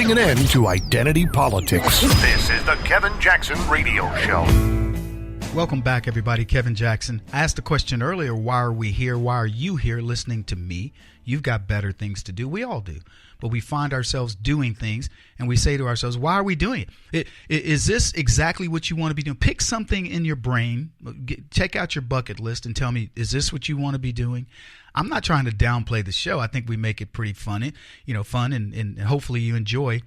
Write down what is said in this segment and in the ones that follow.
putting an end to identity politics. This is the Kevin Jackson Radio Show. Welcome back, everybody. Kevin Jackson. I asked the question earlier, why are we here? Why are you here listening to me? You've got better things to do. We all do. But we find ourselves doing things, and we say to ourselves, why are we doing it? Is this exactly what you want to be doing? Pick something in your brain, check out your bucket list, and tell me, is this what you want to be doing? I'm not trying to downplay the show. I think we make it pretty fun, and hopefully you enjoy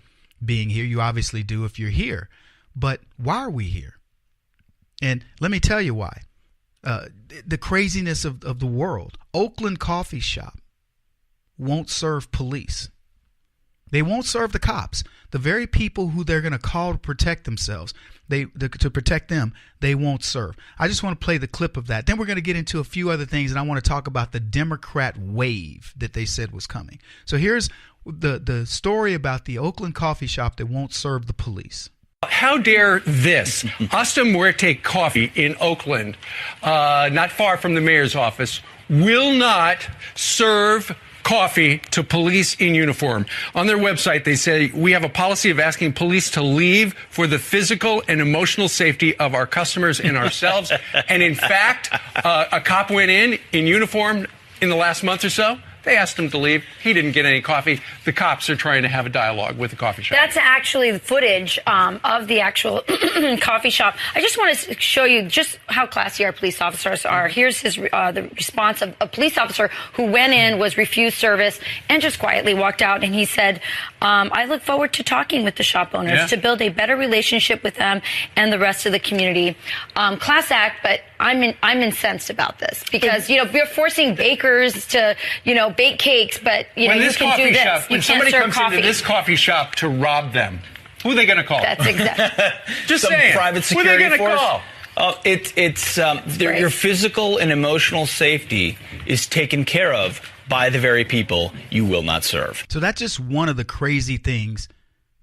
being here. You obviously do if you're here. But why are we here? And let me tell you why. The craziness of the world. Oakland coffee shop won't serve police. They won't serve the cops. The very people who they're going to call to protect themselves, to protect them, they won't serve. I just want to play the clip of that. Then we're going to get into a few other things, and I want to talk about the Democrat wave that they said was coming. So here's the story about the Oakland coffee shop that won't serve the police. How dare this? Hasta Muerte Coffee in Oakland, not far from the mayor's office, will not serve coffee to police in uniform. On their website, they say, we have a policy of asking police to leave for the physical and emotional safety of our customers and ourselves. And in fact, a cop went in uniform in the last month or so. They asked him to leave. He didn't get any coffee. The cops are trying to have a dialogue with the coffee shop. That's actually the footage of the actual coffee shop. I just want to show you just how classy our police officers are. Here's the response of a police officer who went in, was refused service, and just quietly walked out. And he said, I look forward to talking with the shop owners to build a better relationship with them and the rest of the community. Class act, but I'm incensed about this because, we're forcing bakers to, bake cakes, but, you can do this. When somebody comes into this coffee shop to rob them, who are they going to call? That's exactly. Just Some saying. private security force? Who are they going to call? Your physical and emotional safety is taken care of by the very people you will not serve. So that's just one of the crazy things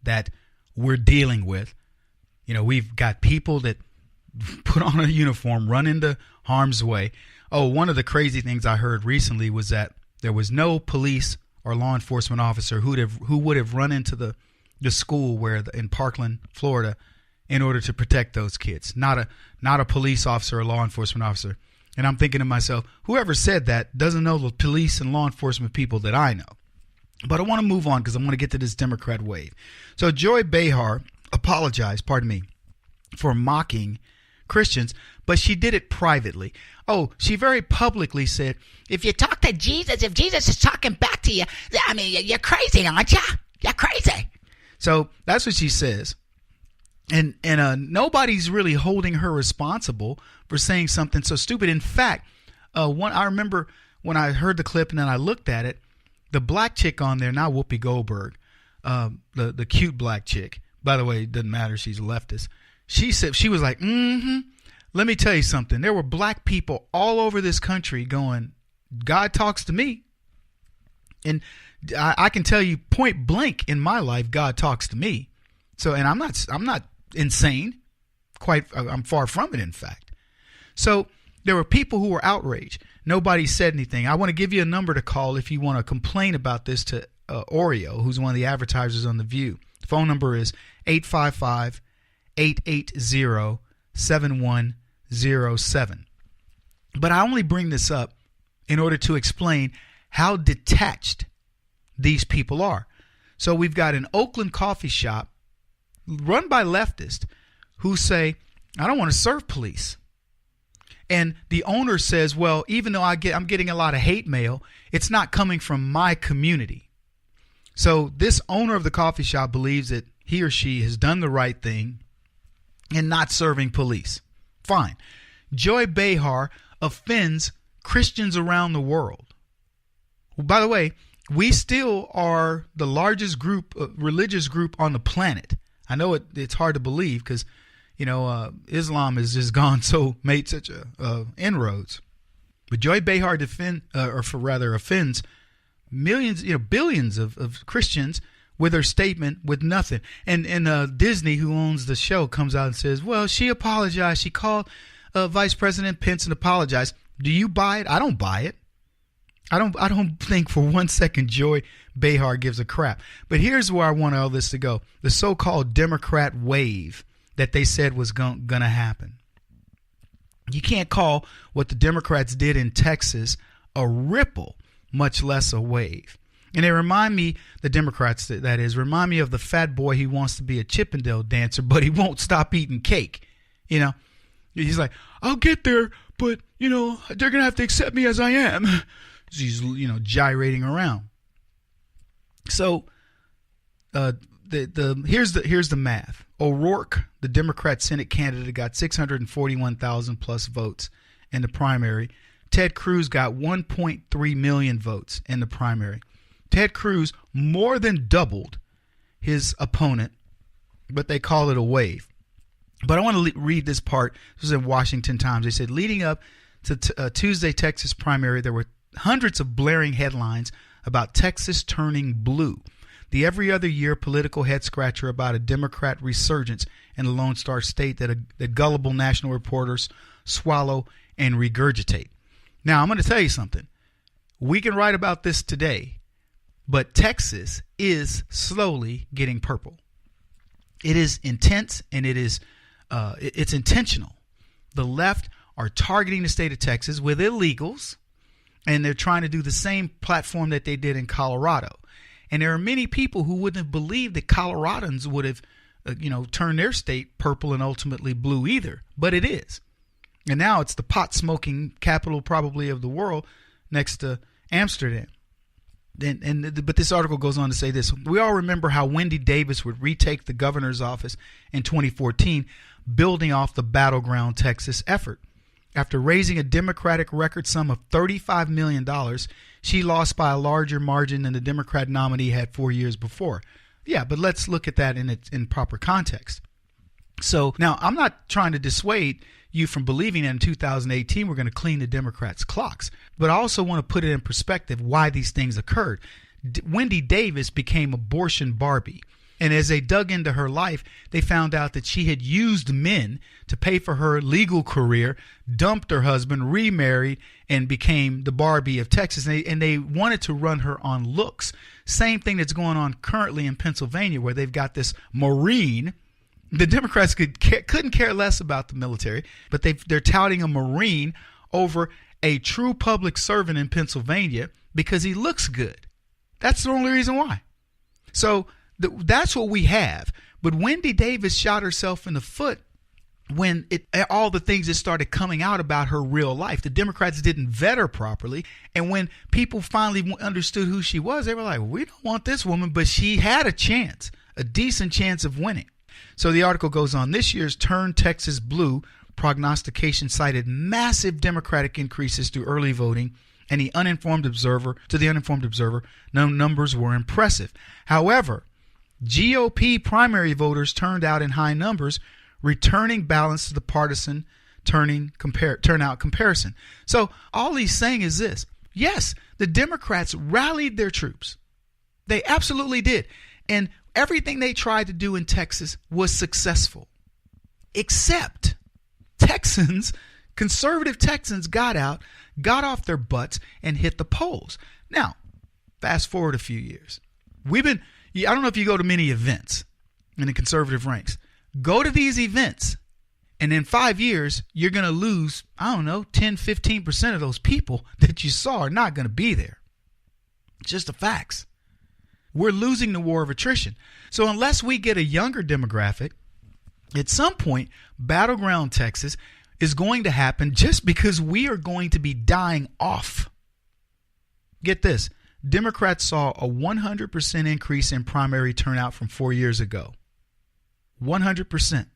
that we're dealing with. We've got people that put on a uniform, run into harm's way. Oh, one of the crazy things I heard recently was that there was no police or law enforcement officer who would have run into the school in Parkland, Florida, in order to protect those kids. Not a police officer or law enforcement officer. And I'm thinking to myself, whoever said that doesn't know the police and law enforcement people that I know. But I want to move on because I want to get to this Democrat wave. So Joy Behar apologized, for mocking Christians, but she did it privately. Oh, she very publicly said, if you talk to Jesus, if Jesus is talking back to you, you're crazy, aren't you? You're crazy. So that's what she says. And nobody's really holding her responsible for saying something so stupid. In fact, I remember when I heard the clip and then I looked at it, the black chick on there, not Whoopi Goldberg, the cute black chick. By the way, it doesn't matter. She's a leftist. She said, she was like, let me tell you something. There were black people all over this country going, God talks to me. And I can tell you point blank in my life, God talks to me. So, and I'm not insane. I'm far from it, in fact. So there were people who were outraged. Nobody said anything. I want to give you a number to call if you want to complain about this to Oreo, who's one of the advertisers on The View. The phone number is 855-880-7107. But I only bring this up in order to explain how detached these people are. So we've got an Oakland coffee shop run by leftists who say, I don't want to serve police. And the owner says, well, even though I'm getting a lot of hate mail, it's not coming from my community. So this owner of the coffee shop believes that he or she has done the right thing in not serving police. Fine. Joy Behar offends Christians around the world. By the way, we still are the largest religious group on the planet. I know it's hard to believe because, Islam has just made such inroads. But Joy Behar offends millions, billions of Christians with her statement with nothing. And Disney, who owns the show, comes out and says, well, she apologized. She called Vice President Pence and apologized. Do you buy it? I don't buy it. I don't think for 1 second Joy Behar gives a crap. But here's where I want all this to go. The so-called Democrat wave that they said was going to happen. You can't call what the Democrats did in Texas a ripple, much less a wave. And they remind me, the Democrats that is, remind me of the fat boy who wants to be a Chippendale dancer, but he won't stop eating cake. You know, he's like, I'll get there, but, you know, they're going to have to accept me as I am. He's, you know, gyrating around. So here's the math. O'Rourke, the Democrat Senate candidate, got 641,000 plus votes in the primary. Ted Cruz got 1.3 million votes in the primary. Ted Cruz more than doubled his opponent, but they call it a wave. But I want to read this part. This was in Washington Times. They said, leading up to Tuesday Texas primary, there were hundreds of blaring headlines about Texas turning blue. The every other year political head scratcher about a Democrat resurgence in the Lone Star State that gullible national reporters swallow and regurgitate. Now, I'm going to tell you something. We can write about this today, but Texas is slowly getting purple. It is intense, and it's intentional. The left are targeting the state of Texas with illegals, and they're trying to do the same platform that they did in Colorado. And there are many people who wouldn't have believed that Coloradans would have, turned their state purple and ultimately blue either. But it is. And now it's the pot-smoking capital probably of the world next to Amsterdam. But this article goes on to say this. We all remember how Wendy Davis would retake the governor's office in 2014, building off the battleground Texas effort. After raising a Democratic record sum of $35 million, she lost by a larger margin than the Democrat nominee had 4 years before. Yeah, but let's look at that in proper context. So now I'm not trying to dissuade you from believing that in 2018 we're going to clean the Democrats' clocks, but I also want to put it in perspective why these things occurred. Wendy Davis became abortion Barbie. And as they dug into her life, they found out that she had used men to pay for her legal career, dumped her husband, remarried, and became the Barbie of Texas. And they wanted to run her on looks. Same thing that's going on currently in Pennsylvania, where they've got this Marine. The Democrats couldn't care less about the military, but they're touting a Marine over a true public servant in Pennsylvania because he looks good. That's the only reason why. So that's what we have. But Wendy Davis shot herself in the foot when all the things that started coming out about her real life. The Democrats didn't vet her properly. And when people finally understood who she was, they were like, we don't want this woman. But she had a chance, a decent chance of winning. So the article goes on. This year's Turn Texas Blue prognostication cited massive Democratic increases through early voting. And the uninformed observer, no numbers were impressive. However, GOP primary voters turned out in high numbers, returning balance to the partisan turnout comparison. So all he's saying is this. Yes, the Democrats rallied their troops. They absolutely did. And everything they tried to do in Texas was successful. Except conservative Texans got out, got off their butts, and hit the polls. Now, fast forward a few years. I don't know if you go to many events in the conservative ranks. Go to these events, and in 5 years, you're going to lose, 10, 15% of those people that you saw are not going to be there. It's just the facts. We're losing the war of attrition. So unless we get a younger demographic, at some point, battleground Texas is going to happen just because we are going to be dying off. Get this. Democrats saw a 100% increase in primary turnout from 4 years ago. 100%.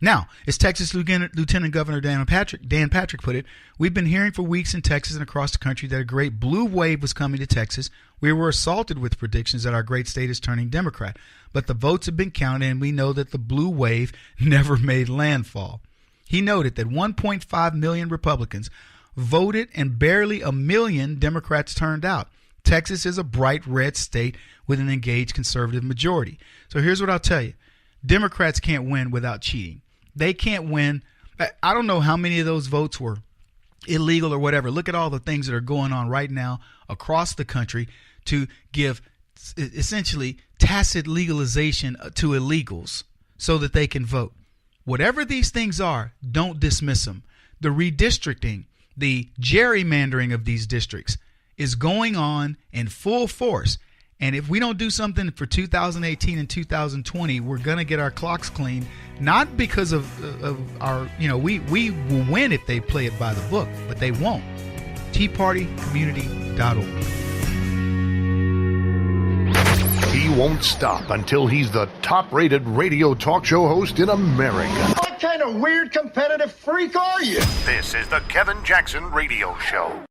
Now, as Texas Lieutenant Governor Dan Patrick put it, we've been hearing for weeks in Texas and across the country that a great blue wave was coming to Texas. We were assaulted with predictions that our great state is turning Democrat. But the votes have been counted, and we know that the blue wave never made landfall. He noted that 1.5 million Republicans voted and barely 1 million Democrats turned out. Texas is a bright red state with an engaged conservative majority. So here's what I'll tell you. Democrats can't win without cheating. They can't win. I don't know how many of those votes were illegal or whatever. Look at all the things that are going on right now across the country to give essentially tacit legalization to illegals so that they can vote. Whatever these things are, don't dismiss them. The redistricting, the gerrymandering of these districts is going on in full force. And if we don't do something for 2018 and 2020, we're going to get our clocks clean, not because of our, we will win if they play it by the book, but they won't. TeaPartyCommunity.org. He won't stop until he's the top-rated radio talk show host in America. What kind of weird competitive freak are you? This is the Kevin Jackson Radio Show.